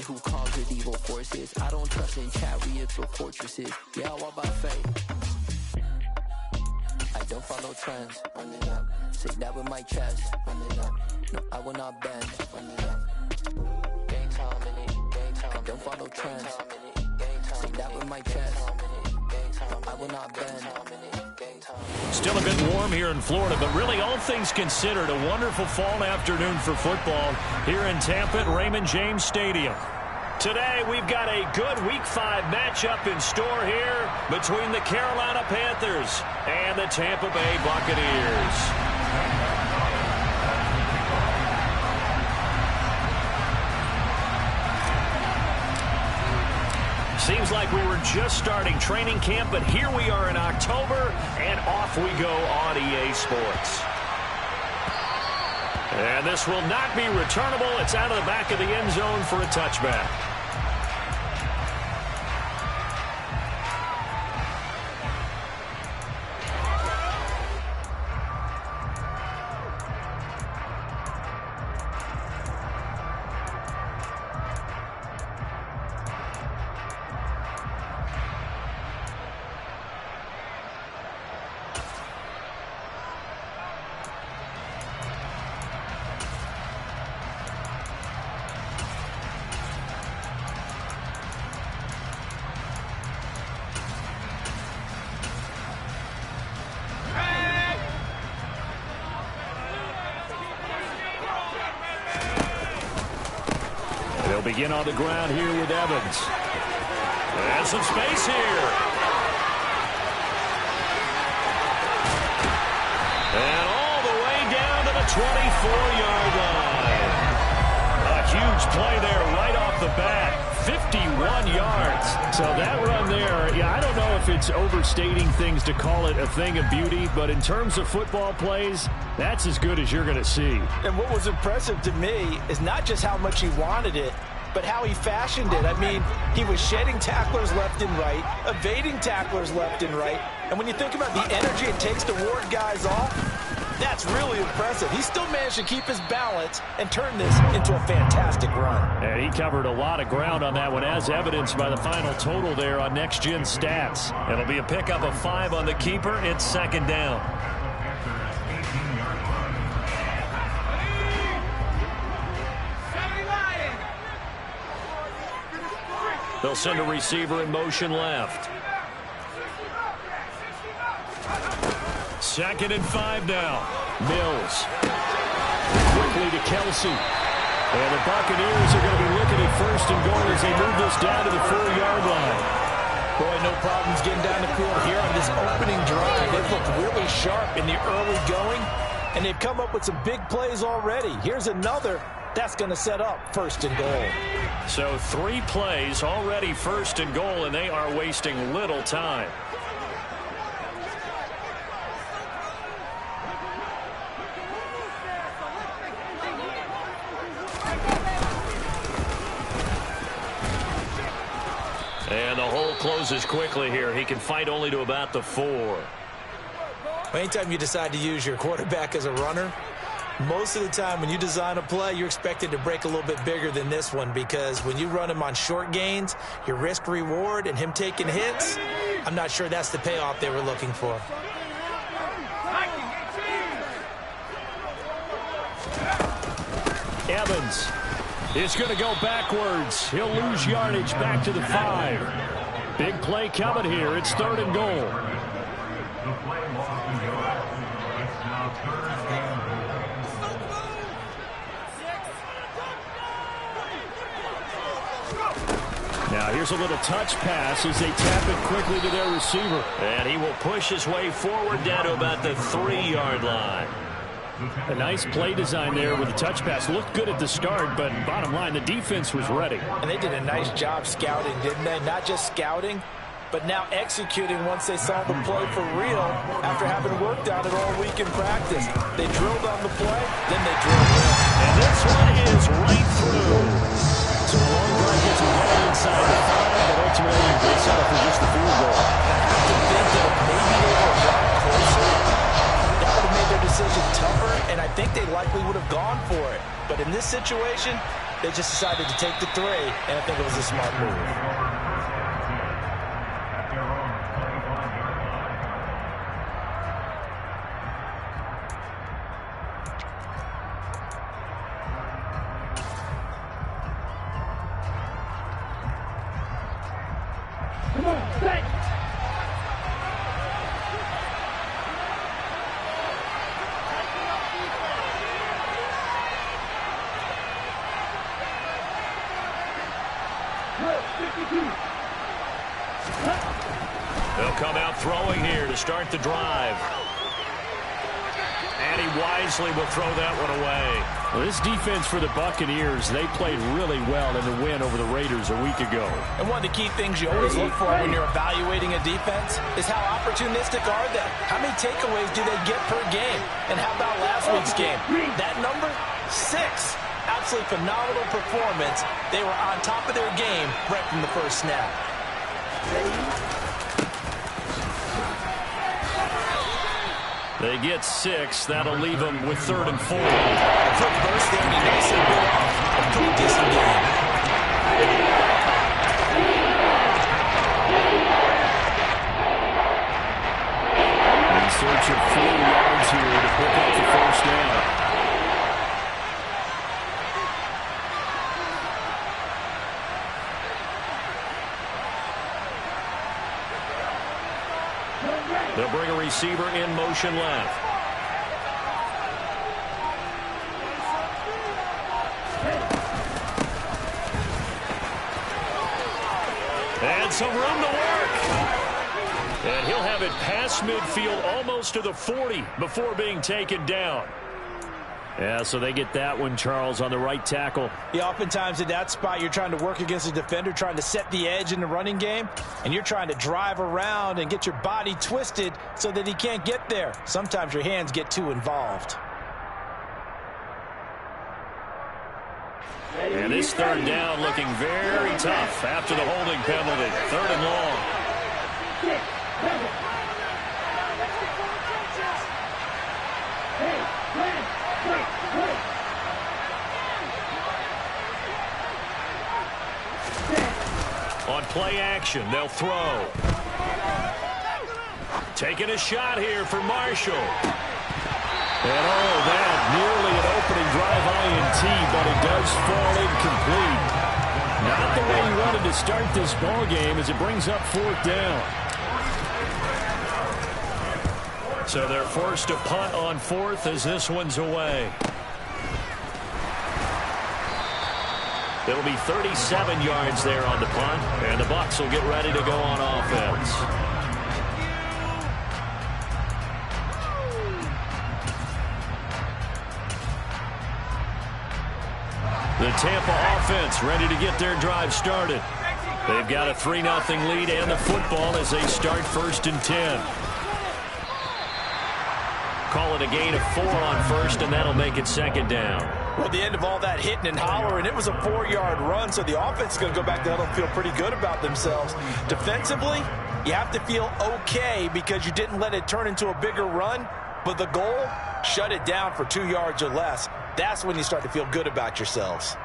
who conquered evil forces. I don't trust in chariots or fortresses. Yeah, I walk by faith. I don't follow trends. Run it up. Say that with my chest. Run it up. No, I will not bend. Run it up. Game time in it. Game time. I don't follow trends. Say that with my chest. No, I will not bend. Still a bit warm here in Florida, but really all things considered, a wonderful fall afternoon for football here in Tampa at Raymond James Stadium. Today we've got a good Week 5 matchup in store here between the Carolina Panthers and the Tampa Bay Buccaneers. Seems like we were just starting training camp, but here we are in October, and off we go on EA Sports. And this will not be returnable. It's out of the back of the end zone for a touchback. They'll begin on the ground here with Evans. And some space here. And all the way down to the 24-yard line. A huge play there right off the bat. 51 yards. So that run there, yeah, I don't know if it's overstating things to call it a thing of beauty, but in terms of football plays, that's as good as you're going to see. And what was impressive to me is not just how much he wanted it, but how he fashioned it. I mean, he was shedding tacklers left and right, evading tacklers left and right. And when you think about the energy it takes to ward guys off, that's really impressive. He still managed to keep his balance and turn this into a fantastic run. And he covered a lot of ground on that one, as evidenced by the final total there on Next Gen Stats. It'll be a pickup of 5 on the keeper. It's second down. They'll send a receiver in motion left. 2nd and 5 now. Mills. Quickly to Kelsey. And the Buccaneers are going to be looking at 1st and goal as they move this down to the 4-yard line. Boy, no problems getting down the field here on this opening drive. They've looked really sharp in the early going, and they've come up with some big plays already. Here's another that's going to set up 1st and goal. So 3 plays already 1st and goal, and they are wasting little time. And the hole closes quickly here. He can fight only to about the 4. Anytime you decide to use your quarterback as a runner, most of the time when you design a play, you're expected to break a little bit bigger than this one, because when you run him on short gains, your risk-reward and him taking hits, I'm not sure that's the payoff they were looking for. Evans is going to go backwards. He'll lose yardage back to the 5. Big play coming here. It's 3rd and goal. Now here's a little touch pass as they tap it quickly to their receiver. And he will push his way forward down to about the 3-yard line. A nice play design there with the touch pass. Looked good at the start, but bottom line, the defense was ready. And they did a nice job scouting, didn't they? Not just scouting, but now executing once they saw the play for real after having worked on it all week in practice. They drilled on the play, then they drilled in. And this one is right through. So the long drive gets them well inside the 5, but ultimately they settle for just the field goal. I have to think that maybe they were a lot closer. That would have made their decision tougher, and I think they likely would have gone for it. But in this situation, They just decided to take the 3, and I think it was a smart move. They'll come out throwing here to start the drive. And he wisely will throw that one away. Well, this defense for the Buccaneers, they played really well in the win over the Raiders a week ago. And one of the key things you always look for when you're evaluating a defense is how opportunistic are they? How many takeaways do they get per game? And how about last week's game? That number, 6. Absolutely phenomenal performance. They were on top of their game right from the first snap. They get 6. That'll leave them with 3rd and 4. Quick burst there, and he knows they'll go off a pretty decent game. In search of 4 yards here to pick up the first down. They'll bring a receiver in motion left. And some room to work. And he'll have it past midfield almost to the 40 before being taken down. Yeah, so they get that one, Charles, on the right tackle. Yeah, oftentimes in that spot, you're trying to work against a defender, trying to set the edge in the running game, and you're trying to drive around and get your body twisted so that he can't get there. Sometimes your hands get too involved. And this 3rd down looking very tough after the holding penalty. 3rd and long. On play action, they'll throw. Taking a shot here for Marshall. And that nearly an opening drive INT, but it does fall incomplete. Not the way he wanted to start this ball game as it brings up 4th down. So they're forced to punt on 4th as this one's away. It'll be 37 yards there on the punt, and the Bucs will get ready to go on offense. The Tampa offense ready to get their drive started. They've got a 3-0 lead and the football as they start 1st and 10. Call it a gain of 4 on 1st, and that'll make it 2nd down. Well, the end of all that hitting and hollering, it was a 4-yard run, so the offense is going to go back to huddle and feel pretty good about themselves. Defensively, you have to feel okay because you didn't let it turn into a bigger run, but the goal, shut it down for 2 yards or less. That's when you start to feel good about yourselves.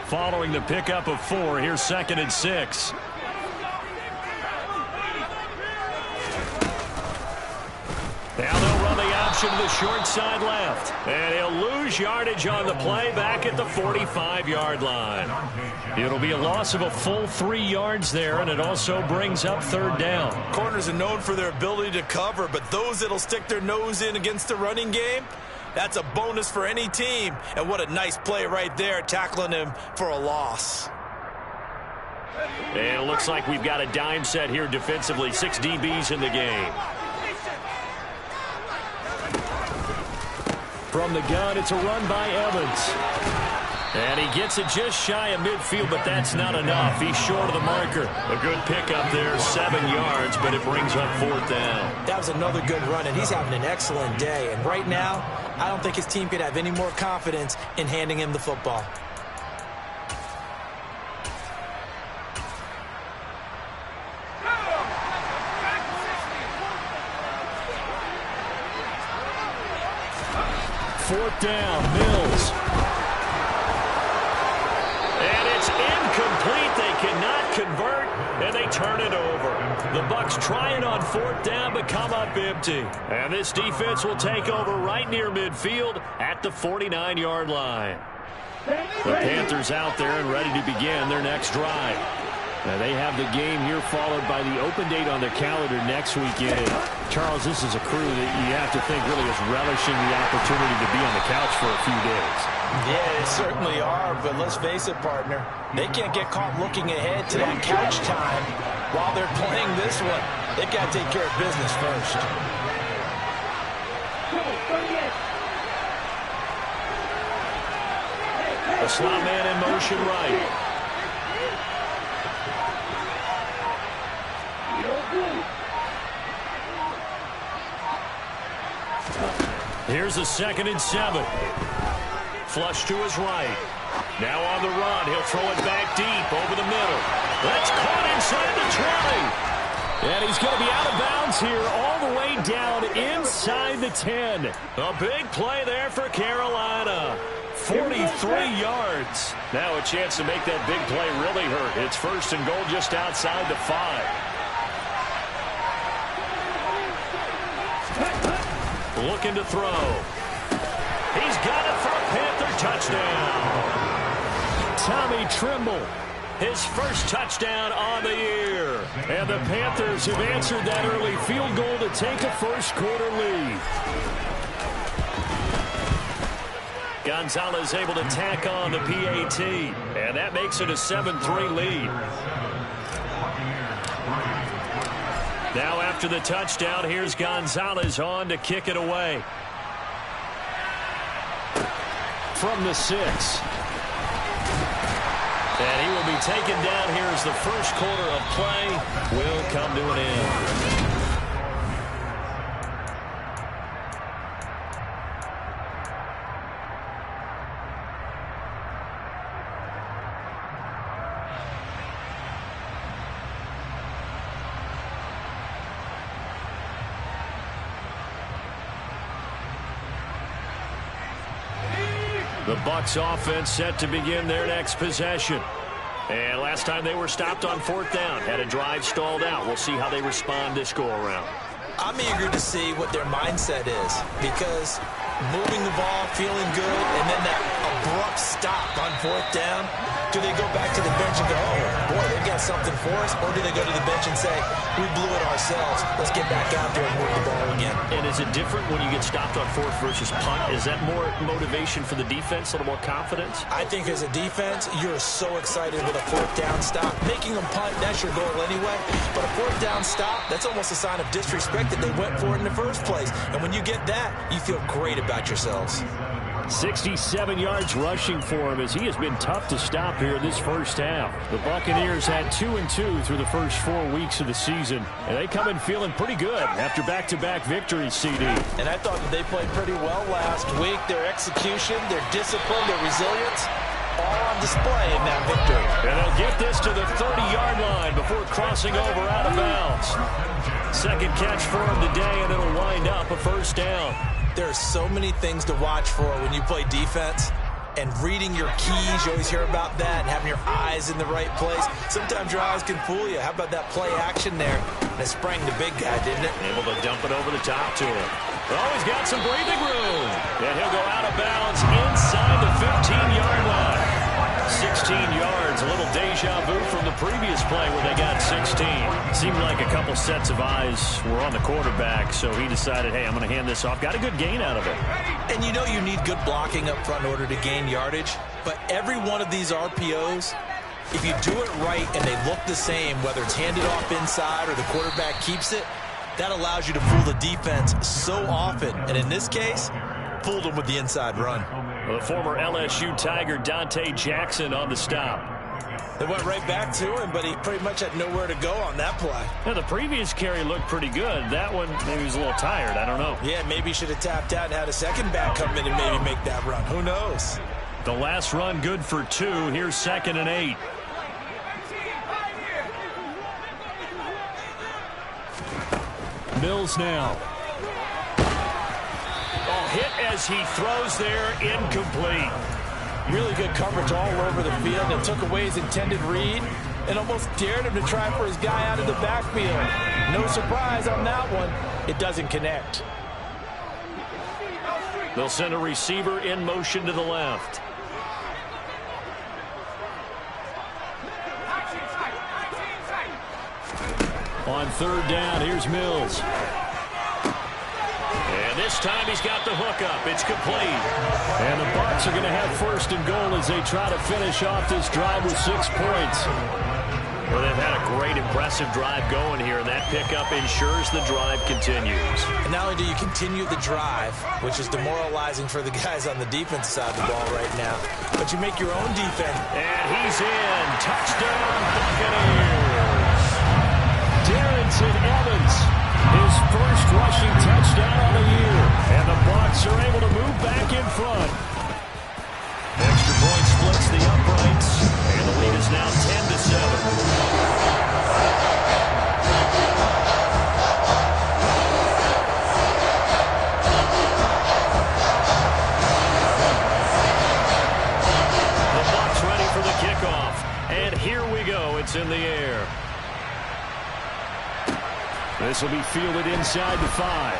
Following the pickup of 4, here's 2nd and 6. Now they'll run the option to the short side left. And he'll lose yardage on the play back at the 45-yard line. It'll be a loss of a full 3 yards there, and it also brings up 3rd down. Corners are known for their ability to cover, but those that'll stick their nose in against the running game, that's a bonus for any team. And what a nice play right there, tackling him for a loss. And it looks like we've got a dime set here defensively. 6 DBs in the game. From the gun, it's a run by Evans. And he gets it just shy of midfield, but that's not enough. He's short of the marker. A good pickup there, 7 yards, but it brings up 4th down. That was another good run, and he's having an excellent day. And right now, I don't think his team could have any more confidence in handing him the football. 4th down. Mills. And it's incomplete. They cannot convert, and they turn it over. The Bucs try it on 4th down, but come up empty. And this defense will take over right near midfield at the 49-yard line. The Panthers out there and ready to begin their next drive. Now they have the game here followed by the open date on their calendar next weekend. Charles, this is a crew that you have to think really is relishing the opportunity to be on the couch for a few days. Yeah, they certainly are, but let's face it, partner. They can't get caught looking ahead to that couch time while they're playing this one. They've got to take care of business first. The slot man in motion right. Here's a 2nd and 7. Flush to his right. Now on the run. He'll throw it back deep over the middle. That's caught inside the 20. And he's going to be out of bounds here all the way down inside the 10. A big play there for Carolina. 43 yards. Now a chance to make that big play really hurt. It's 1st and goal just outside the 5. Looking to throw. He's got it for a Panther touchdown. Tommy Tremble, his first touchdown on the year. And the Panthers have answered that early field goal to take a first-quarter lead. Gonzalez able to tack on the PAT, and that makes it a 7-3 lead. Now after the touchdown, here's Gonzalez on to kick it away. From the 6. And he will be taken down here as the first quarter of play will come to an end. The Bucs offense set to begin their next possession. And last time they were stopped on 4th down, had a drive stalled out. We'll see how they respond this go-around. I'm eager to see what their mindset is, because moving the ball, feeling good, and then that abrupt stop on 4th down, do they go back to the bench and go, oh, boy, they've got something for us, or do they go to the bench and say, we blew it ourselves, let's get back out there and move the ball again? And is it different when you get stopped on 4th versus punt? Is that more motivation for the defense, a little more confidence? I think as a defense, you're so excited with a 4th down stop. Making them punt, that's your goal anyway. But a 4th down stop, that's almost a sign of disrespect that they went for it in the first place. And when you get that, you feel great about yourselves. 67 yards rushing for him as he has been tough to stop here in this first half. The Buccaneers had 2-2 through the first 4 weeks of the season, and they come in feeling pretty good after back-to-back victories, CD. And I thought that they played pretty well last week. Their execution, their discipline, their resilience, all on display in that victory. And they'll get this to the 30-yard line before crossing over out of bounds. Second catch for him today, and it'll wind up a first down. There are so many things to watch for when you play defense, and reading your keys, you always hear about that, and having your eyes in the right place. Sometimes your eyes can fool you. How about that play action there? And it sprang the big guy, didn't it? Able to dump it over the top to him. Oh, he's got some breathing room. And he'll go out of bounds inside the 15-yard line. 16 yards, a little deja vu from the previous play where they got 16. Seemed like a couple sets of eyes were on the quarterback, so he decided, hey, I'm going to hand this off. Got a good gain out of it. And you know you need good blocking up front in order to gain yardage, but every one of these RPOs, if you do it right and they look the same, whether it's handed off inside or the quarterback keeps it, that allows you to fool the defense so often. And in this case, fooled them with the inside run. The former LSU Tiger Dante Jackson on the stop. They went right back to him, but he pretty much had nowhere to go on that play. Now, the previous carry looked pretty good. That one, maybe he was a little tired. I don't know. Yeah, maybe he should have tapped out and had a second back come in and maybe make that run. Who knows? The last run good for 2. Here's 2nd and 8. Mills now. Oh, hit as he throws there, incomplete. Really good coverage all over the field and took away his intended read and almost dared him to try for his guy out of the backfield. No surprise on that one. It doesn't connect. They'll send a receiver in motion to the left. On third down, here's Mills. And this time he's got the hook up. It's complete. And the Bucs are going to have first and goal as they try to finish off this drive with 6 points. Well, they've had a great, impressive drive going here, and that pickup ensures the drive continues. And not only do you continue the drive, which is demoralizing for the guys on the defense side of the ball right now, but you make your own defense. And he's in. Touchdown, Buccaneers. Darrington Evans, his first rushing touchdown on the year. And the Bucs are able to move back in front. Extra point splits the uprights, and the lead is now 10-7. The Bucs ready for the kickoff, and here we go. It's in the air. This will be fielded inside the 5.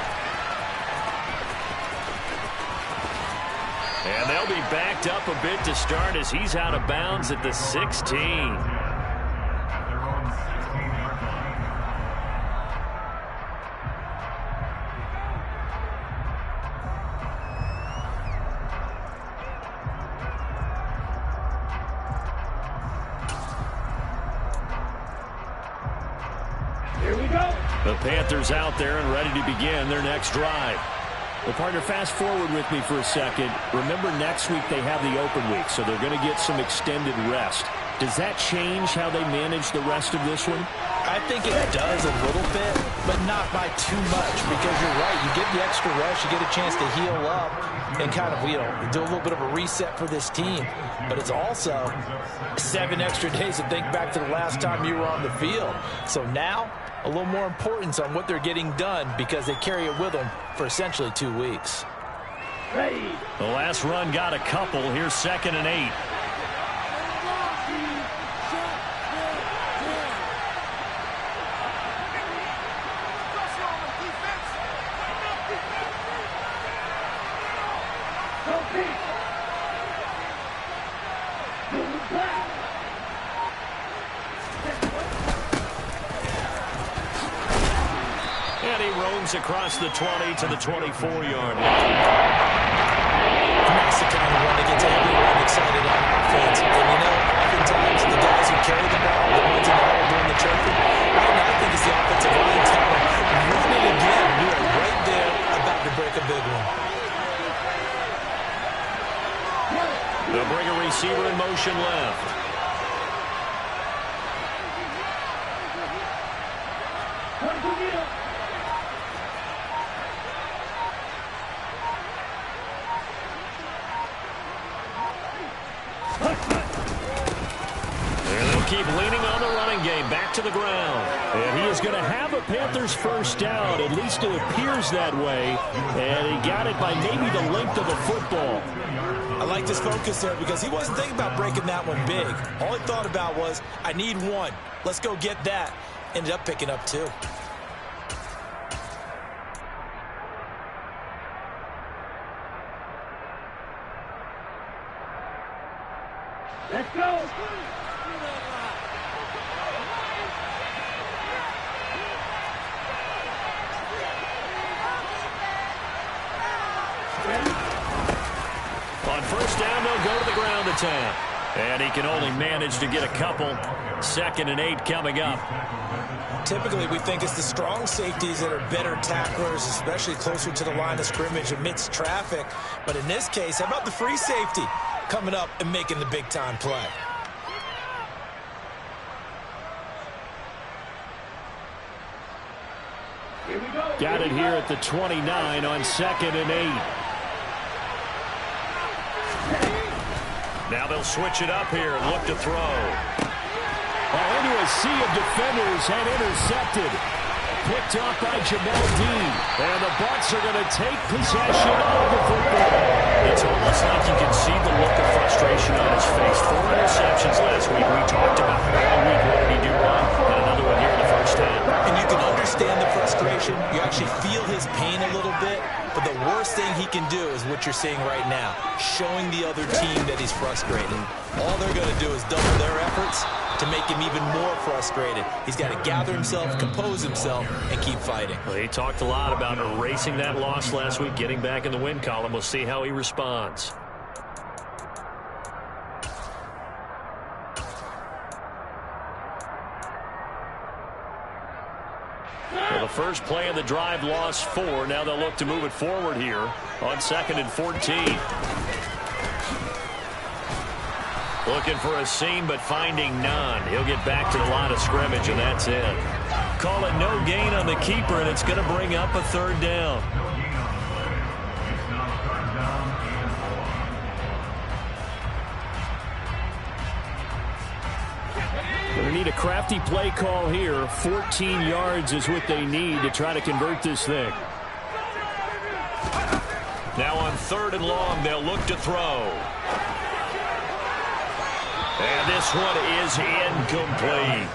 And they'll be backed up a bit to start as he's out of bounds at the 16. Here we go. The Panthers out there and ready to begin their next drive. Well, partner, fast forward with me for a second. Remember, next week they have the open week, so they're going to get some extended rest. Does that change how they manage the rest of this one? I think it does a little bit, but not by too much, because you're right. You get the extra rest, you get a chance to heal up and kind of, do a little bit of a reset for this team. But it's also 7 extra days to think back to the last time you were on the field. So now, a little more importance on what they're getting done because they carry it with them for essentially 2 weeks. Ready. The last run got a couple. Here's 2nd and 8. And he roams across the 20 to the 24-yard line. That's the kind of one that gets everyone excited on offense. And oftentimes the guys who carry the ball, the ones in the hole doing the trophy, right now I think it's the offensive line talent. Run it again. We are right there about to break a big one. They'll bring a receiver in motion left. Keep leaning on the running game, back to the ground. And he is going to have a Panthers first down. At least it appears that way. And he got it by maybe the length of the football. I like this focus there because he wasn't thinking about breaking that one big. All he thought about was, I need one. Let's go get that. Ended up picking up 2. Let's go. On first down, they'll go to the ground attack. And he can only manage to get a couple. 2nd and 8 coming up. Typically, we think it's the strong safeties that are better tacklers, especially closer to the line of scrimmage amidst traffic. But in this case, how about the free safety coming up and making the big-time play? Here we go. Got it here at the 29 on 2nd and 8. Now they'll switch it up here and look to throw. Into a sea of defenders and intercepted. picked off by Jamel Dean. And the Bucs are going to take possession of the football. It's almost like you can see the look of frustration on his face. 4 interceptions last week. We talked about it all week. What did he do wrong? And another one here in the first half. And you can understand the frustration. You actually feel his pain a little bit. But the worst thing he can do is what you're seeing right now, showing the other team that he's frustrated. All they're going to do is double their efforts to make him even more frustrated. He's got to gather himself, compose himself, and keep fighting. Well, he talked a lot about erasing that loss last week, getting back in the win column. We'll see how he responds. Well, the first play of the drive lost 4. Now they'll look to move it forward here on 2nd and 14. Looking for a seam, but finding none. He'll get back to the line of scrimmage, and that's it. Call it no gain on the keeper, and it's going to bring up a 3rd down. Going to need a crafty play call here. 14 yards is what they need to try to convert this thing. Now on 3rd and long, they'll look to throw. And this one is incomplete.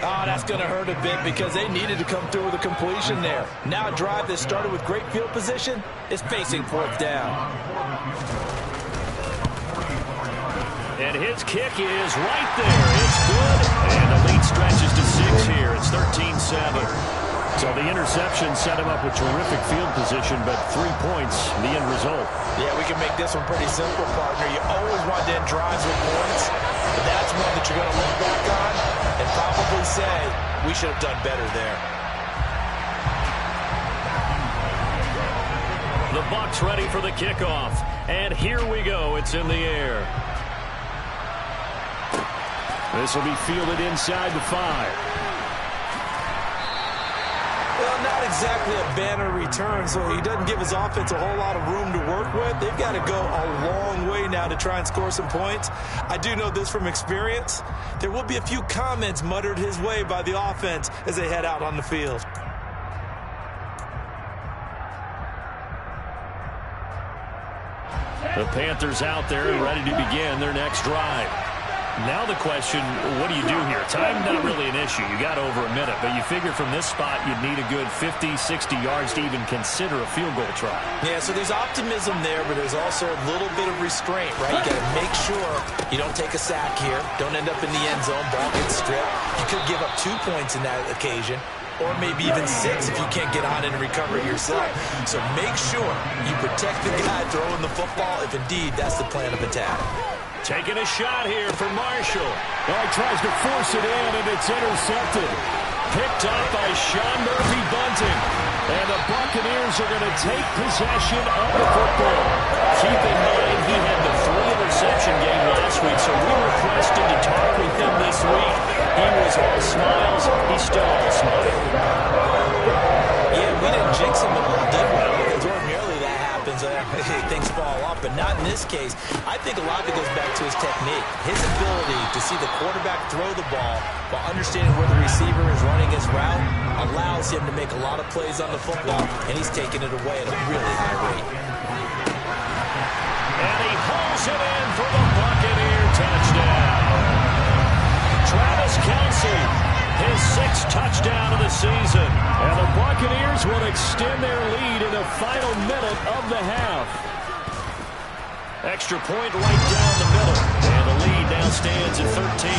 Oh, that's going to hurt a bit because they needed to come through with a completion there. Now a drive that started with great field position is facing 4th down. And his kick is right there. It's good. And the lead stretches to 6 here. It's 13-7. So the interception set him up with terrific field position, but 3 points, the end result. Yeah, we can make this one pretty simple, partner. You always want to end drives with points, but that's one that you're going to look back on and probably say, we should have done better there. The Bucs ready for the kickoff. And here we go. It's in the air. This will be fielded inside the 5. Well, not exactly a banner return, so he doesn't give his offense a whole lot of room to work with. They've got to go a long way now to try and score some points. I do know this from experience. There will be a few comments muttered his way by the offense as they head out on the field. The Panthers out there and ready to begin their next drive. Now the question, what do you do here? Time not really an issue. You got over a minute, but you figure from this spot you'd need a good 50, 60 yards to even consider a field goal try. Yeah, so there's optimism there, but there's also a little bit of restraint, right? You got to make sure you don't take a sack here. Don't end up in the end zone. Ball gets stripped. You could give up 2 points in that occasion, or maybe even 6 if you can't get on and recover yourself. So make sure you protect the guy throwing the football if indeed that's the plan of attack. Taking a shot here for Marshall. Well, he tries to force it in, and it's intercepted. Picked up by Sean Murphy-Bunting. And the Buccaneers are going to take possession of the football. Keep in mind, he had the 3-interception game last week, so we requested to talk with him this week. He was all smiles. He's still all smiles. Yeah, we didn't jinx him at all, did we? Because ordinarily that happens. Things fall off, but not in this case. I think a lot of it goes back to his technique. His ability to see the quarterback throw the ball while understanding where the receiver is running his route allows him to make a lot of plays on the football, and he's taking it away at a really high rate. And he hauls it in for the Buccaneer touchdown. Travis Kelce, his 6th touchdown of the season. And the Buccaneers will extend their lead in the final minute of the half. Extra point right down the middle. And the lead now stands at 13.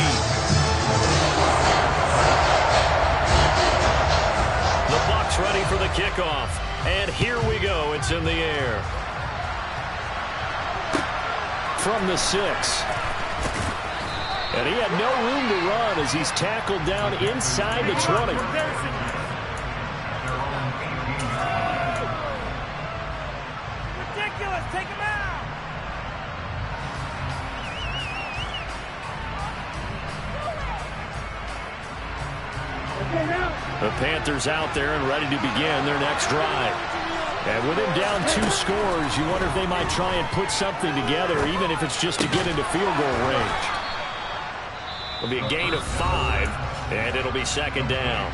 The Bucs ready for the kickoff. And here we go. It's in the air. From the 6. And he had no room to run as he's tackled down inside the 20. Ridiculous. Take him out. The Panthers out there and ready to begin their next drive. And with him down 2 scores, you wonder if they might try and put something together, even if it's just to get into field goal range. It'll be a gain of 5. And it'll be second down.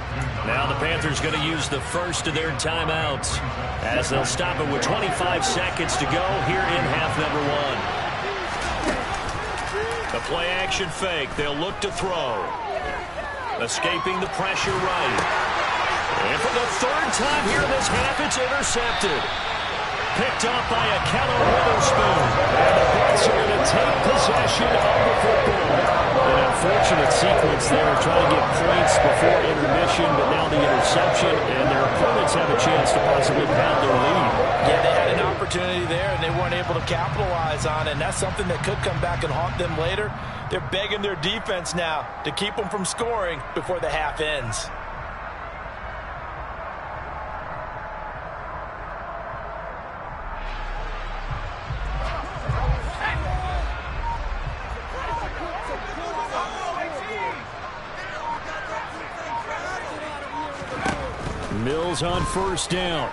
Now the Panthers going to use the first of their timeouts as they'll stop it with 25 seconds to go here in half number one. The play action fake. They'll look to throw. Escaping the pressure right. And for the third time here in this half, it's intercepted. Picked up by a Keller Witherspoon. And the Bucs are going to take possession of the football. An unfortunate sequence there, trying to get points before intermission, but now the interception, and their opponents have a chance to possibly pad their lead. Yeah, they had an opportunity there, and they weren't able to capitalize on it, and that's something that could come back and haunt them later. They're begging their defense now to keep them from scoring before the half ends. Mills on first down.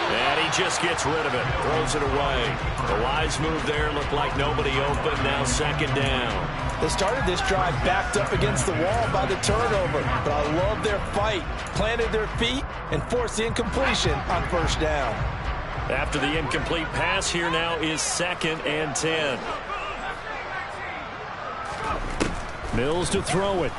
And he just gets rid of it. Throws it away. The wise move there. Looked like nobody open. Now second down. They started this drive backed up against the wall by the turnover. But I love their fight. Planted their feet and forced the incompletion on first down. After the incomplete pass, here now is 2nd and 10. Mills to throw it.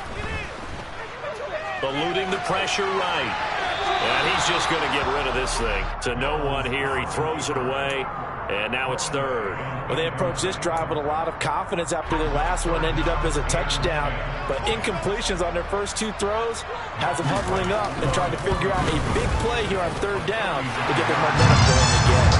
Eluding the pressure right. And he's just going to get rid of this thing. To no one here. He throws it away. And now it's 3rd. Well, they approached this drive with a lot of confidence after their last one ended up as a touchdown. But incompletions on their first 2 throws has them huddling up and trying to figure out a big play here on 3rd down to get their momentum going again.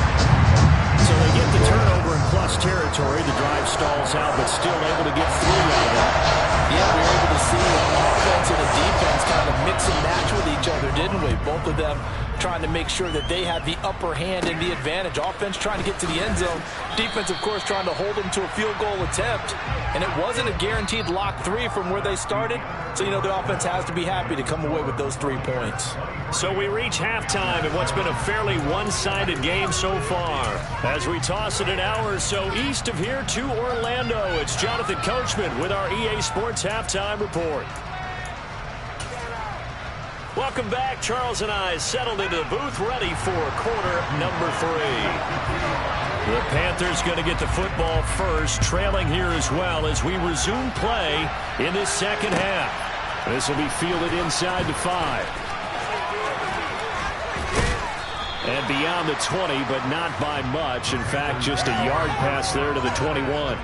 So they get the turnover in plus territory. The drive stalls out, but still able to get through out of that. Yeah, we were able to see the offense and the defense kind of mix and match with each other, didn't we? Both of them trying to make sure that they had the upper hand and the advantage. Offense trying to get to the end zone. Defense, of course, trying to hold them to a field goal attempt. And it wasn't a guaranteed lock 3 from where they started. So, you know, the offense has to be happy to come away with those 3 points. So we reach halftime in what's been a fairly one-sided game so far. As we toss it an hour or so east of here to Orlando, it's Jonathan Coachman with our EA Sports Halftime Report. Welcome back. Charles and I settled into the booth, ready for quarter number 3. The Panthers going to get the football first, trailing here as well as we resume play in this second half. This will be fielded inside the 5. And beyond the 20, but not by much. In fact, just a yard pass there to the 21.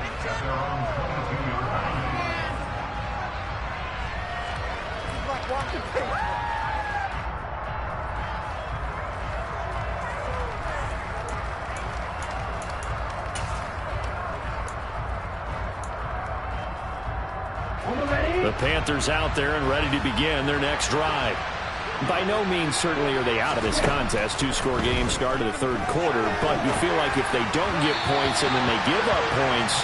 The Panthers out there and ready to begin their next drive. By no means certainly are they out of this contest. 2-score game start of the 3rd quarter, but you feel like if they don't get points and then they give up points,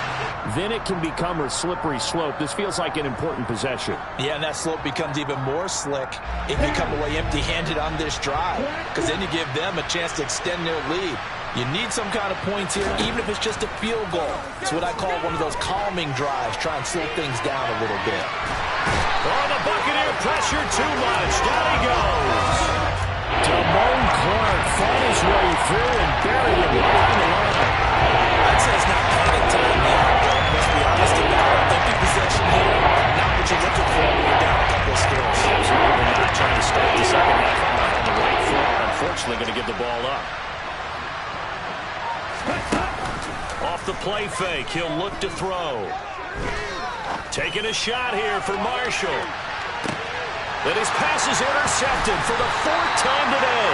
then it can become a slippery slope. This feels like an important possession. Yeah, and that slope becomes even more slick if you come away empty-handed on this drive, because then you give them a chance to extend their lead. You need some kind of points here, even if it's just a field goal. It's what I call one of those calming drives. Try and slow things down a little bit. Oh, the Buccaneer pressure too much. Down he goes. Damone Clark fought his way through and buried him right on the line. I'd say it's not panic time yet. Let's be honest about it. Empty possession here. Not what you're looking for when you're down a couple of scores. Absolutely not. Trying to start the second half on the right foot. Unfortunately, going to give the ball up. Off the play fake, he'll look to throw. Taking a shot here for Marshall. Then his pass is intercepted for the 4th time today.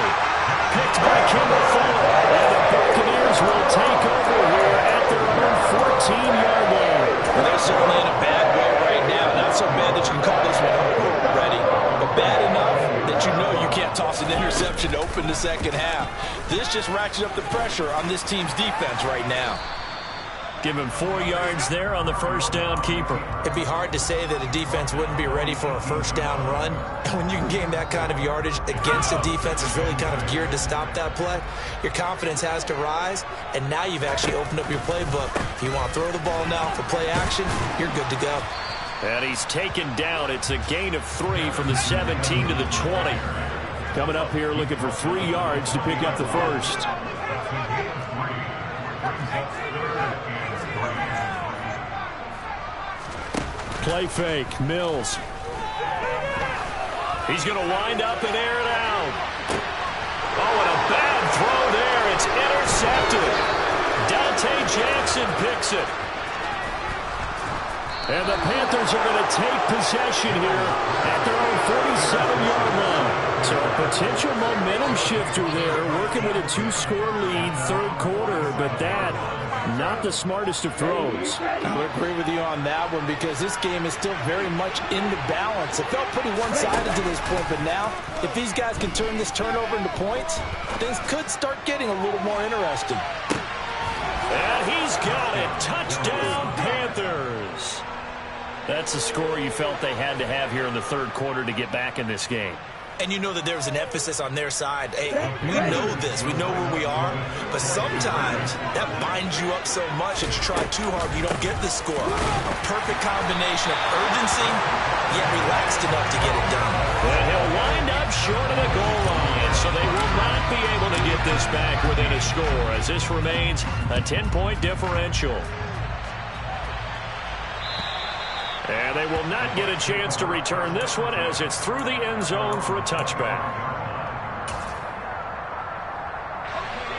Picked by Kimball Fuller. And the Buccaneers will take over here at their own 14-yard line. Well, they're certainly in a bad way right now. Not so bad that you can call this one over already, but bad enough that you know you can't toss an interception to open the second half. This just ratchets up the pressure on this team's defense right now. Give him 4 yards there on the first down keeper. It'd be hard to say that a defense wouldn't be ready for a first down run. And when you can gain that kind of yardage against a defense that's really kind of geared to stop that play, your confidence has to rise, and now you've actually opened up your playbook. If you want to throw the ball now for play action, you're good to go. And he's taken down. It's a gain of 3 from the 17 to the 20. Coming up here looking for 3 yards to pick up the first. Play fake, Mills. He's going to wind up and air it out. Oh, and a bad throw there. It's intercepted. Dante Jackson picks it. And the Panthers are going to take possession here at their own 47-yard line. So a potential momentum shifter there, working with a 2-score lead, third quarter, but that, not the smartest of throws. I would agree with you on that one because this game is still very much in the balance. It felt pretty one-sided to this point, but now, if these guys can turn this turnover into points, things could start getting a little more interesting. And he's got it. Touchdown, Panthers. That's a score you felt they had to have here in the third quarter to get back in this game. And you know that there's an emphasis on their side. Hey, we know this. We know where we are. But sometimes that binds you up so much that you try too hard, you don't get the score. A perfect combination of urgency, yet relaxed enough to get it done. And he'll wind up short of the goal line, so they will not be able to get this back within a score as this remains a 10-point differential. And they will not get a chance to return this one as it's through the end zone for a touchback.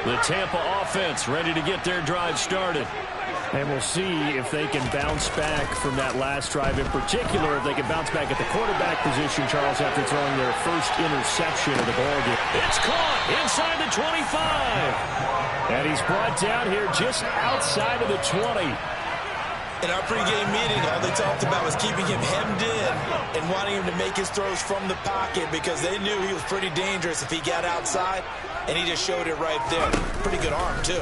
The Tampa offense ready to get their drive started. And we'll see if they can bounce back from that last drive, in particular, if they can bounce back at the quarterback position, Charles, after throwing their first interception of the ballgame. It's caught inside the 25. And he's brought down here just outside of the 20. In our pregame meeting, all they talked about was keeping him hemmed in and wanting him to make his throws from the pocket because they knew he was pretty dangerous if he got outside, and he just showed it right there. Pretty good arm, too.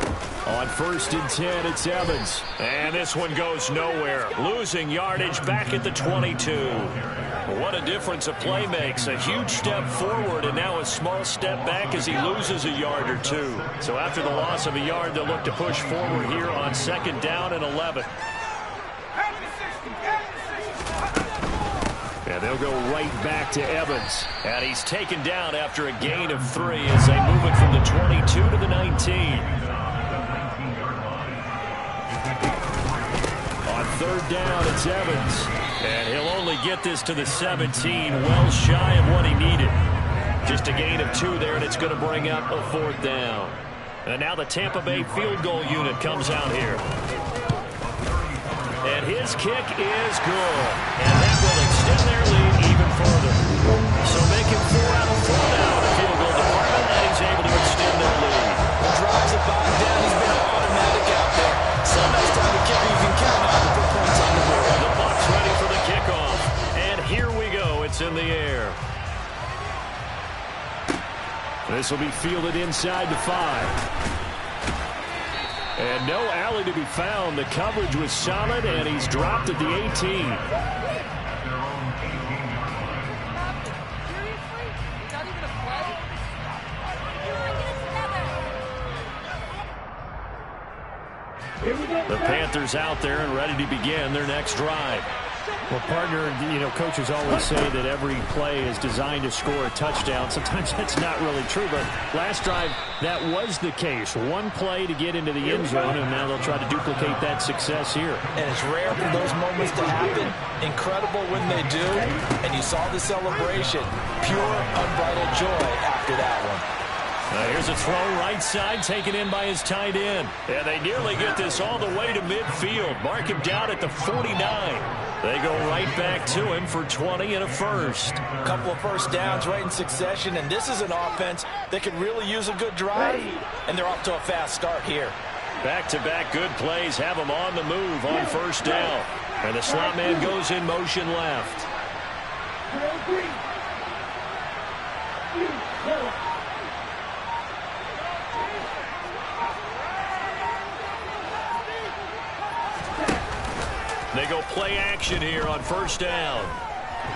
On 1st and 10, it's Evans. And this one goes nowhere. Losing yardage back at the 22. What a difference a play makes. A huge step forward and now a small step back as he loses a yard or two. So after the loss of a yard, they'll look to push forward here on 2nd down and 11. And they'll go right back to Evans. And he's taken down after a gain of 3 as they move it from the 22 to the 19. On 3rd down, it's Evans. And he'll only get this to the 17, well shy of what he needed. Just a gain of 2 there, and it's going to bring up a 4th down. And now the Tampa Bay field goal unit comes out here. And his kick is good. And that will extend their lead even further. So making 4 out of 4 now in the field goal department, and he's able to extend their lead. Drives it back down. He's been automatic out there. So next time the kicker you can count on to put points on the board. The Bucs ready for the kickoff. And here we go. It's in the air. This will be fielded inside the 5. And no alley to be found. The coverage was solid, and he's dropped at the 18. The Panthers out there and ready to begin their next drive. Well, partner, you know, coaches always say that every play is designed to score a touchdown. Sometimes that's not really true, but last drive, that was the case. One play to get into the end zone, and now they'll try to duplicate that success here. And it's rare for those moments to happen. Incredible when they do. And you saw the celebration. Pure, unbridled joy after that one. Here's a throw right side taken in by his tight end. And they nearly get this all the way to midfield. Mark him down at the 49. They go right back to him for 20 and a first. A couple of first downs right in succession, and this is an offense that could really use a good drive, and they're off to a fast start here. Back-to-back good plays have them on the move on 1st down. And the slot man goes in motion left. go play action here on first down.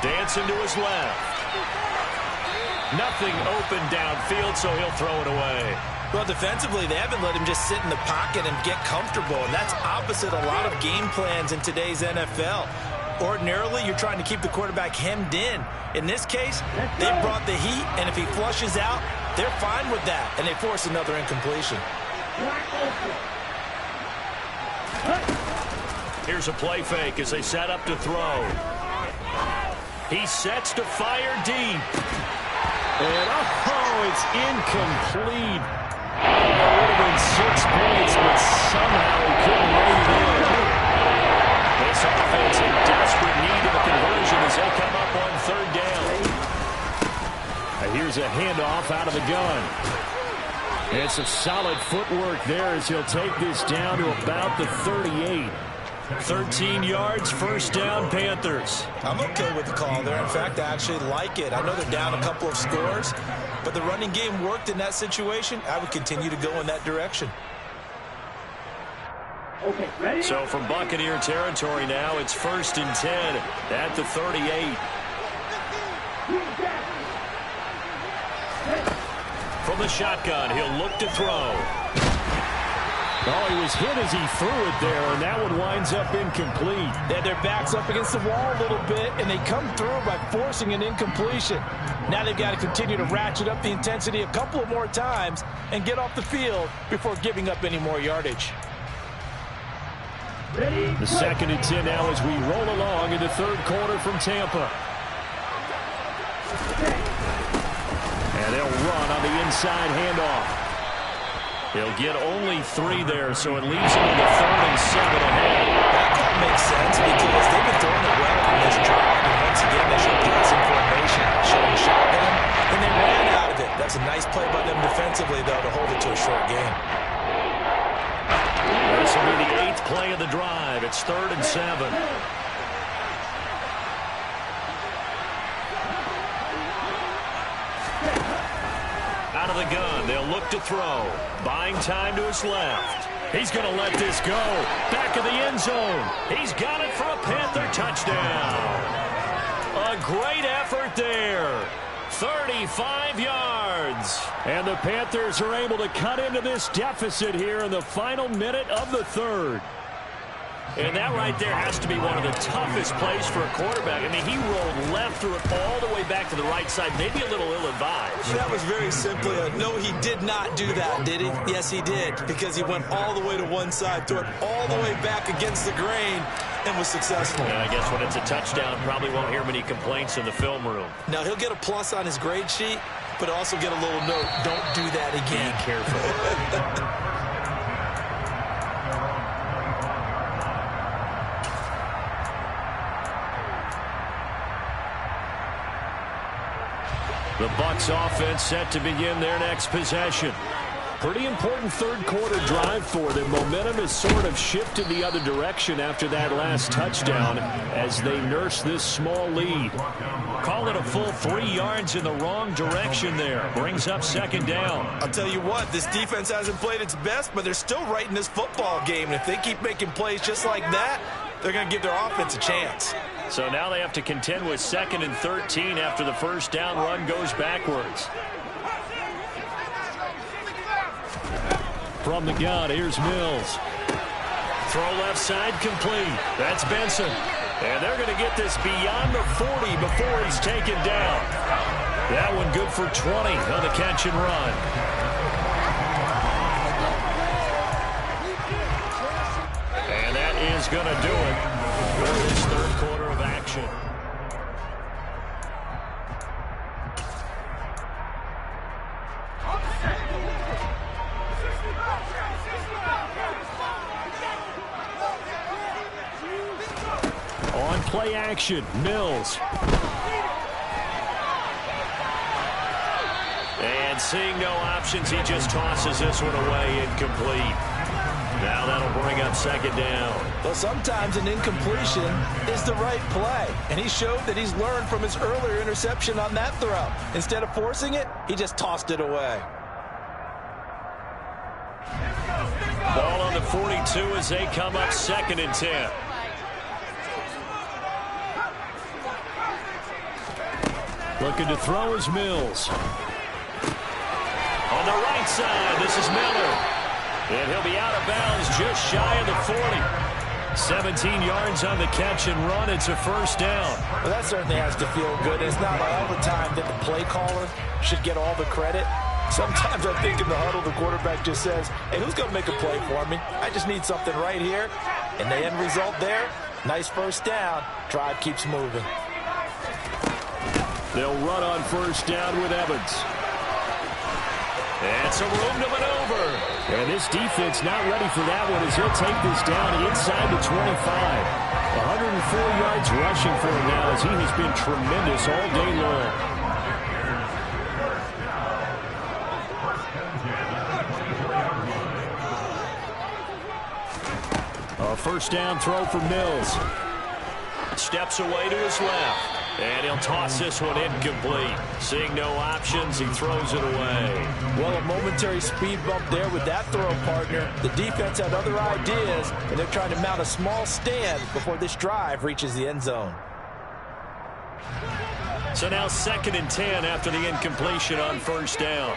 Dancing to his left. Nothing open downfield, so he'll throw it away. Well, defensively, they haven't let him just sit in the pocket and get comfortable, and that's opposite a lot of game plans in today's NFL. Ordinarily, you're trying to keep the quarterback hemmed in. In this case, they brought the heat, and if he flushes out, they're fine with that, and they force another incompletion. Here's a play fake as they set up to throw. He sets to fire deep. And, oh, it's incomplete. It would have been 6 points, but somehow he couldn't rein it in. This offense in desperate need of a conversion as they come up on third down. Here's a handoff out of the gun. It's a solid footwork there as he'll take this down to about the 38. 13 yards, first down, Panthers. I'm okay with the call there. In fact, I actually like it. I know they're down a couple of scores, but the running game worked in that situation. I would continue to go in that direction. Okay, ready? So from Buccaneer territory now, it's 1st and 10 at the 38. From the shotgun, he'll look to throw. Oh, he was hit as he threw it there, and that one winds up incomplete. They had their backs up against the wall a little bit, and they come through by forcing an incompletion. Now they've got to continue to ratchet up the intensity a couple of more times and get off the field before giving up any more yardage. Ready? The 2nd and 10 now as we roll along in the third quarter from Tampa. And they'll run on the inside handoff. He'll get only 3 there, so it leaves him with a 3rd and 7 ahead. That call makes sense because they've been throwing it well in this drive. And once again, they showed passing formation, showing shotgun, and they ran out of it. That's a nice play by them defensively, though, to hold it to a short game. This will be the 8th play of the drive. It's 3rd and 7. Out of the gun, they'll look to throw. Buying time to his left. He's going to let this go. Back of the end zone. He's got it for a Panther touchdown. A great effort there. 35 yards. And the Panthers are able to cut into this deficit here in the final minute of the third. And that right there has to be one of the toughest plays for a quarterback. I mean, he rolled left, threw it all the way back to the right side, maybe a little ill-advised. That was very simply no, he did not do that, did he? Yes, he did, because he went all the way to one side, threw it all the way back against the grain, and was successful. Yeah, I guess when it's a touchdown, probably won't hear many complaints in the film room. Now, he'll get a plus on his grade sheet, but also get a little note, don't do that again. Be careful. The Bucs offense set to begin their next possession. Pretty important third quarter drive for them. Momentum has sort of shifted the other direction after that last touchdown as they nurse this small lead. Call it a full 3 yards in the wrong direction there. Brings up 2nd down. I'll tell you what, this defense hasn't played its best, but they're still right in this football game. And if they keep making plays just like that, they're going to give their offense a chance. So now they have to contend with 2nd and 13 after the first down run goes backwards. From the gun, here's Mills. Throw left side complete. That's Benson. And they're going to get this beyond the 40 before he's taken down. That one good for 20 on the catch and run. And that is going to do it for this third quarter of action. On play action, Mills. And seeing no options, he just tosses this one away, incomplete. Now that'll bring up 2nd down. Well, sometimes an incompletion is the right play. And he showed that he's learned from his earlier interception on that throw. Instead of forcing it, he just tossed it away. Ball on the 42 as they come up 2nd and 10. Looking to throw is Mills. On the right side, this is Miller. And he'll be out of bounds just shy of the 40. 17 yards on the catch and run. It's a first down. Well, that certainly has to feel good. It's not all the time that the play caller should get all the credit. Sometimes I think in the huddle, the quarterback just says, hey, who's going to make a play for me? I just need something right here. And the end result there, nice first down. Drive keeps moving. They'll run on first down with Evans. And some room to maneuver. And this defense not ready for that one as he'll take this down inside the 25. 104 yards rushing for him now as he has been tremendous all day long. A first down throw for Mills. Steps away to his left. And he'll toss this one incomplete. Seeing no options, he throws it away. Well, a momentary speed bump there with that throw, partner. The defense had other ideas, and they're trying to mount a small stand before this drive reaches the end zone. So now 2nd and 10 after the incompletion on first down.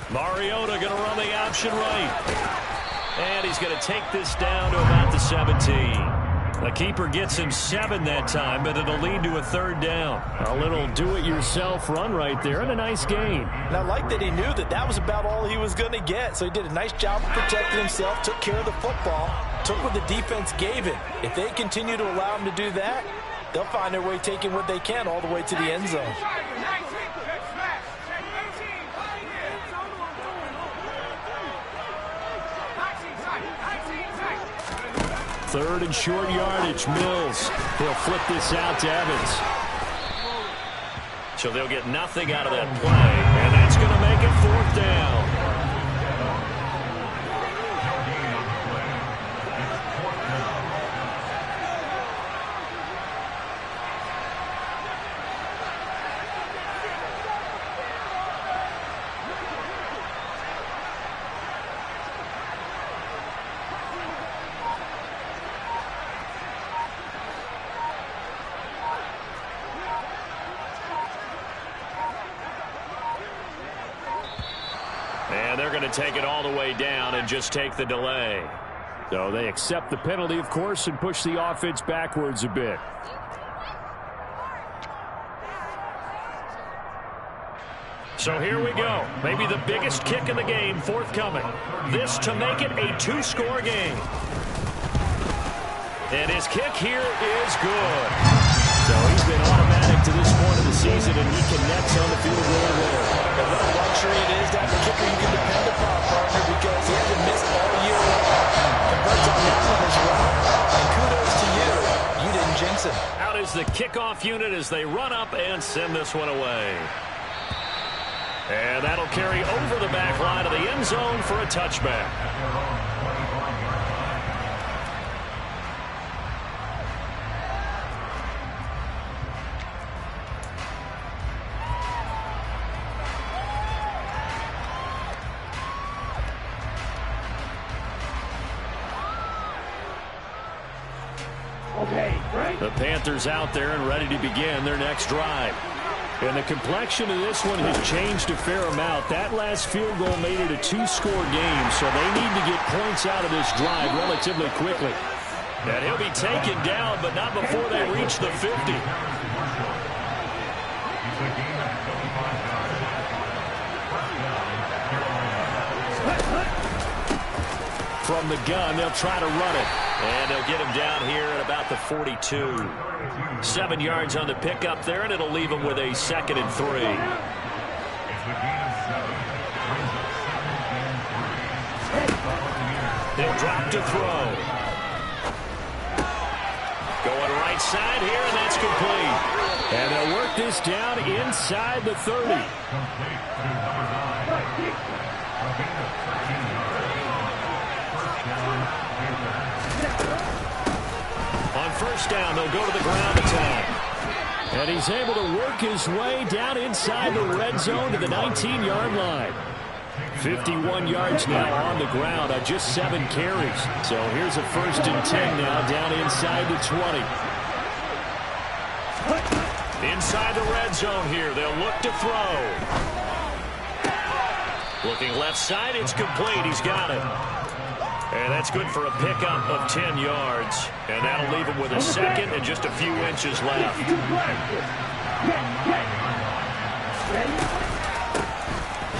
Mariota going to run the option right. And he's going to take this down to about the 17. The keeper gets him 7 that time, but it'll lead to a 3rd down. A little do-it-yourself run right there and a nice gain. And I like that he knew that that was about all he was going to get. So he did a nice job of protecting himself, took care of the football, took what the defense gave him. If they continue to allow him to do that, they'll find their way taking what they can all the way to the end zone. 3rd and short yardage, Mills. He'll flip this out to Evans. So they'll get nothing out of that play, and that's going to make it 4th down. And they're going to take it all the way down and just take the delay. So they accept the penalty, of course, and push the offense backwards a bit. So here we go. Maybe the biggest kick in the game forthcoming. This to make it a 2-score game. And his kick here is good. So he's been automatic to this point of the season, and he connects on the field really well. And what a luxury it is to have a kicker you can depend upon, partner, because he hasn't missed all year long. Converts on that one as well. And kudos to you. You didn't jinx him. Out is the kickoff unit as they run up and send this one away. And that'll carry over the back line of the end zone for a touchback. The Panthers out there and ready to begin their next drive. And the complexion of this one has changed a fair amount. That last field goal made it a 2-score game, so they need to get points out of this drive relatively quickly. And he'll be taken down, but not before they reach the 50. From the gun, they'll try to run it. And they'll get him down here at about the 42. 7 yards on the pickup there, and it'll leave him with a 2nd and 3. They'll drop to throw. Going right side here, and that's complete. And they'll work this down inside the 30. On first down, they'll go to the ground attack. And he's able to work his way down inside the red zone to the 19-yard line. 51 yards now on the ground on just 7 carries. So here's a 1st and 10 now down inside the 20. inside the red zone here. They'll look to throw. Looking left side, it's complete. He's got it. And that's good for a pickup of 10 yards. And that'll leave him with a second and just a few inches left.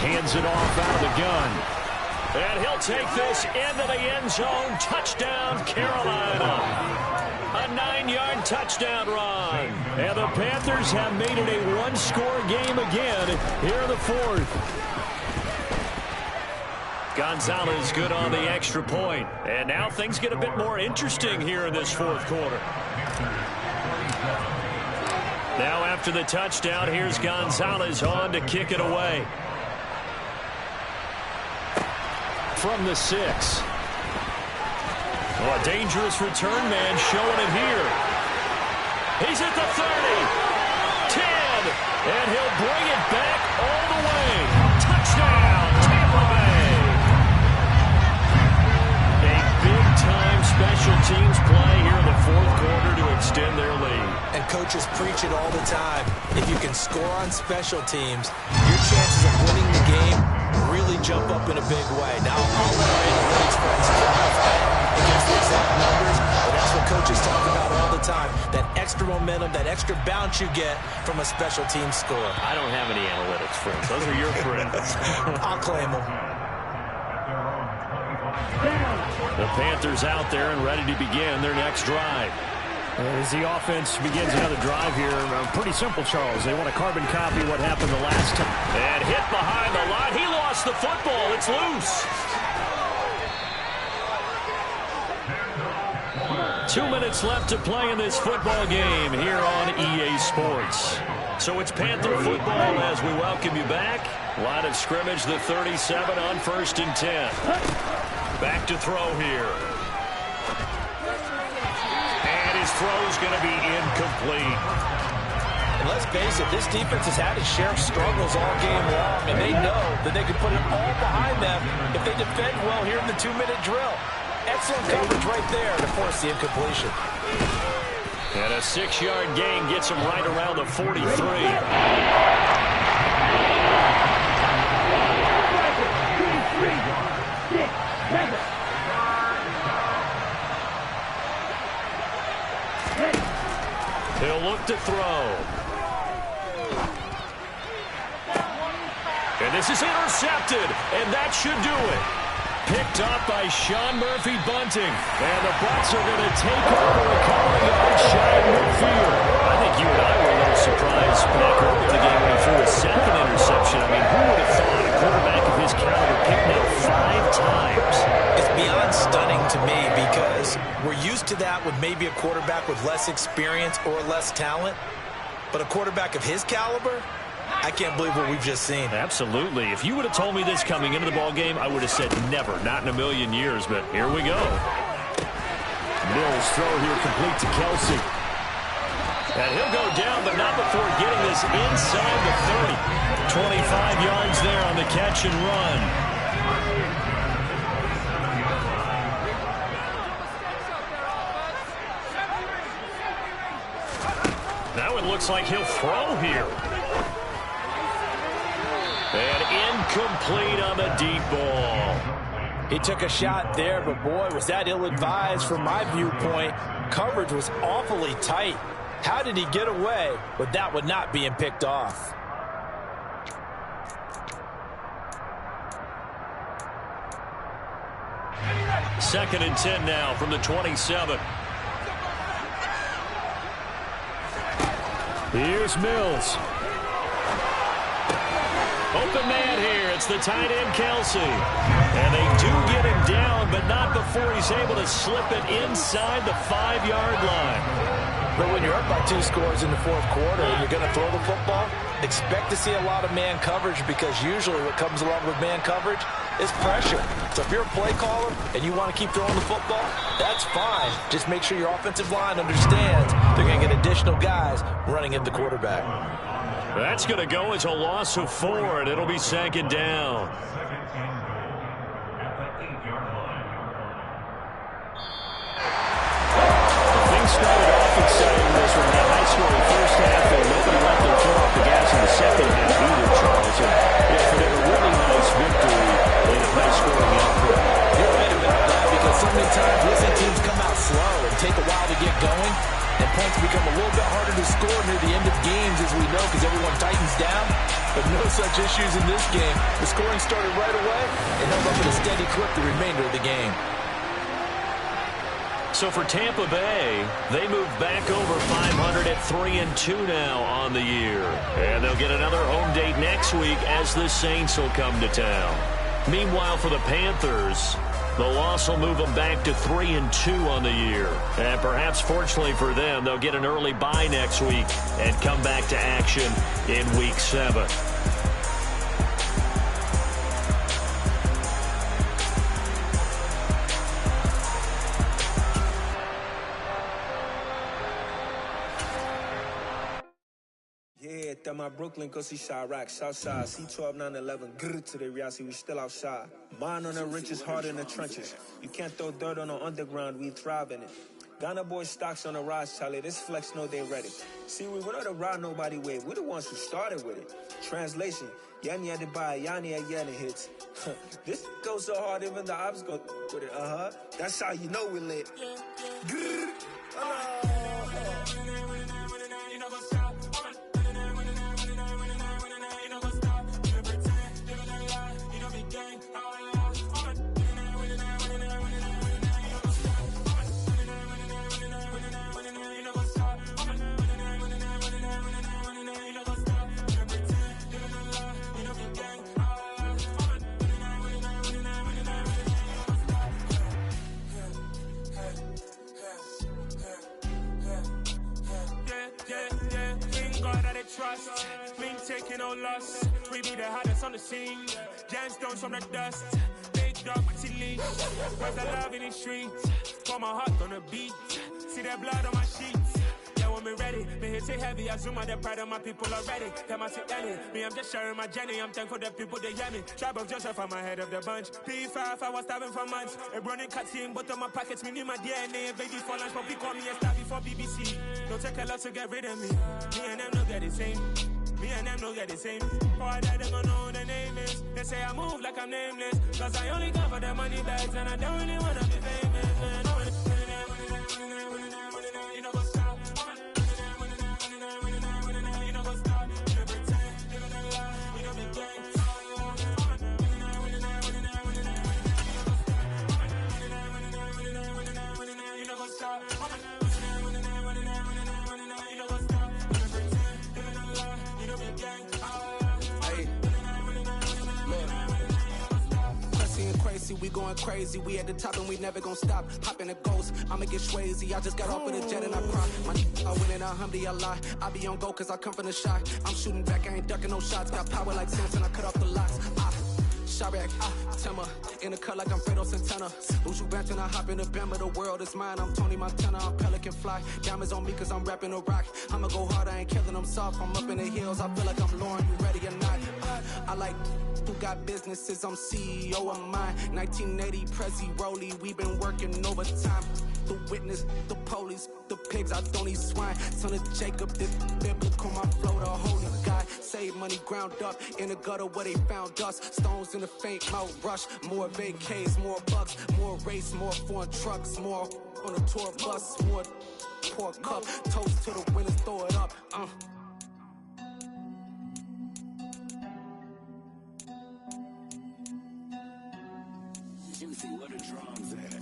Hands it off out of the gun. And he'll take this into the end zone. Touchdown, Carolina. A 9-yard touchdown run. And the Panthers have made it a one-score game again here in the fourth. Gonzalez good on the extra point. And now things get a bit more interesting here in this fourth quarter. Now after the touchdown, here's Gonzalez on to kick it away. From the 6. Oh, a dangerous return man showing it here. He's at the 30. 10. And he'll bring it back all the way. Touchdown, Tampa Bay. A big-time special teams play here in the fourth quarter to extend their lead. And coaches preach it all the time. If you can score on special teams, your chances of winning the game really jump up in a big way. Now, I'll let our analytics friends clarify against the exact numbers, but that's what coaches talk about all the time. That extra momentum, that extra bounce you get from a special team score. I don't have any analytics friends. Those are your friends. I'll claim them. The Panthers out there and ready to begin their next drive. As the offense begins another drive here, pretty simple, Charles. They want to carbon copy what happened the last time. And hit behind the line. He lost the football. It's loose. 2 minutes left to play in this football game here on EA Sports. So it's Panther football as we welcome you back. Line of scrimmage, the 37 on 1st and 10. Back to throw here. And his throw's going to be incomplete. And let's face it, this defense has had its share of struggles all game long, and they know that they can put it all behind them if they defend well here in the 2-minute drill. Excellent coverage right there to force the incompletion. And a 6-yard gain gets him right around the 43. He'll look to throw. And this is intercepted, and that should do it. Picked up by Sean Murphy-Bunting. And the Bucs are going to take over a couple of yards shy of midfield. I think you and I were a little surprised back early in the game when he threw a 2nd interception. I mean, who would have thought a quarterback of his caliber picked now 5 times? It's beyond stunning to me because we're used to that with maybe a quarterback with less experience or less talent. But a quarterback of his caliber, I can't believe what we've just seen. Absolutely. If you would have told me this coming into the ball game, I would have said never, not in a million years, but here we go. Mills throw here complete to Kelsey. And he'll go down, but not before getting this inside the 30. 25 yards there on the catch and run. Now it looks like he'll throw here. And incomplete on the deep ball. He took a shot there, but boy, was that ill-advised from my viewpoint. Coverage was awfully tight. How did he get away with that one not being picked off? Second and 10 now from the 27. Here's Mills. Open man here. It's the tight end, Kelsey. And they do get him down, but not before he's able to slip it inside the 5-yard line. But when you're up by 2 scores in the fourth quarter and you're going to throw the football, expect to see a lot of man coverage because usually what comes along with man coverage is pressure. So if you're a play caller and you want to keep throwing the football, that's fine. Just make sure your offensive line understands they're going to get additional guys running at the quarterback. That's going to go as a loss of 4, and it'll be 2nd down. Things started off exciting this one. High scoring first half, and nobody left but no such issues in this game. The scoring started right away and held up at a steady clip the remainder of the game. So for Tampa Bay, they move back over 500 at 3-2 now on the year. And they'll get another home date next week as the Saints will come to town. Meanwhile, for the Panthers, the loss will move them back to 3-2 on the year. And perhaps fortunately for them, they'll get an early bye next week and come back to action in Week 7. That my Brooklyn, cause he shot rock, Southside, C12, 911, grrr to the reality, we still outside. Mine on the richest, heart in the trenches. You can't throw dirt on the underground, we thrive in it. Ghana boys stocks on the rise, Charlie, this flex know they ready. See, we were not the ride nobody with, we're the ones who started with it. Translation, Yanni had to buy, Yanni had Yanni hits. This goes so hard, even the ops go with it, That's how you know we lit. Grrr, trust, we ain't taking no loss. We be the hottest on the scene. Gemstones from the dust. Big dog with your leash. Where's the love in the streets? Pour my heart on the beat. See that blood on my sheets. Yeah, when me ready, me hit it heavy. I zoom out the pride of my people already. Them I see Ellie. Me, I'm just sharing my journey. I'm thankful that people they hear me. Tribe of Joseph, I'm ahead of the bunch. P5, I was starving for months. A running cutscene, but on my pockets, me need my DNA. Baby for lunch, but we call me a star before BBC. Don't take a lot to get rid of me. Me and them don't get the same. Me and them don't get the same. Oh, I died, they gon' know who the name is. They say I move like I'm nameless. Cause I only come for the money bags. And I don't really wanna be famous, man. You know what's stop. You know what's stop. You know pretend. You know the lie. You know the game. You know what's stop. We going crazy, we at the top and we never gonna stop. Hop in a ghost, I'ma get swayzy. I just got off of the jet and I cry. My I win in a Humvee, I lie. I be on go cause I come from the shot. I'm shooting back, I ain't ducking no shots. Got power like Samson, I cut off the locks. Chirac, Tema, in the cut like I'm Fredo Santana. Buju Banton, I hop in the Bama, the world is mine. I'm Tony Montana, I'm Pelican Fly. Diamonds on me cause I'm rapping a rock. I'ma go hard, I ain't killing them soft. I'm up in the hills, I feel like I'm Lauren, you ready or not? I like who got businesses, I'm CEO of mine. 1980 Prezi Rolly, we been working overtime. The witness, the police, the pigs, I don't eat swine. Son of Jacob, this biblical, my flow, the holy God. Save money ground up in the gutter where they found us. Stones in the faint mouth rush. More vacays, more bucks, more race, more foreign trucks, more on the tour bus, more pour cup. Toast to the winners, throw it up. Juicy, what the drums at?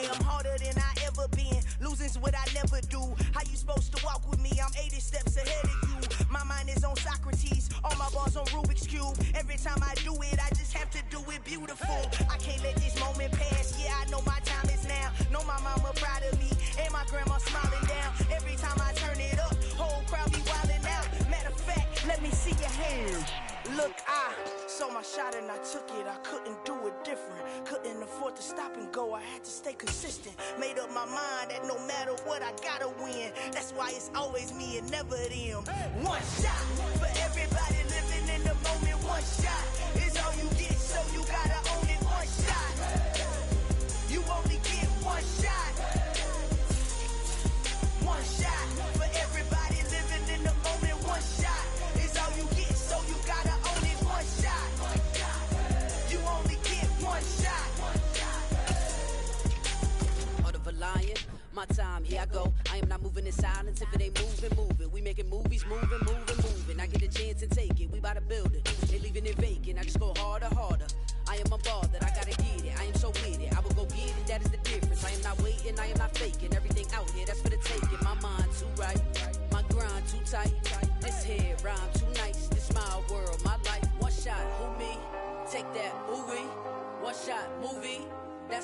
I'm harder than I ever been. Losing's what I never do. How you supposed to walk with me? I'm 80 steps ahead of you. My mind is on Socrates. All my bars on Rubik's Cube. Every time I do it, I just have to do it beautiful. I can't let this moment pass. Yeah, I know my time is now. Know my mama proud of me. And my grandma smiling down. Every time I turn it up, whole crowd be wilding out. Matter of fact, let me see your hands. Look, I saw my shot and I took it. I couldn't do it different. Couldn't afford to stop and go. I had to stay consistent. Made up my mind that no matter what, I gotta win. That's why it's always me and never them. One shot for everybody living in the moment. One shot is all you get, so you gotta own it. One shot. You only get one shot. One shot for everybody living in the moment. My time, here I go. I am not moving in silence. If it ain't moving. We making movies, moving. I get a chance and take it. We bout to build it. They leaving it vacant. I just go harder. I am a ball that I gotta get it. I am so with it. I will go get it. That is the difference. I am not waiting. I am not faking. Everything out here, that's for the taking. My mind too right. My grind too tight. This head rhyme too nice. This my world, my life. One shot, who me? Take that movie. One shot, movie.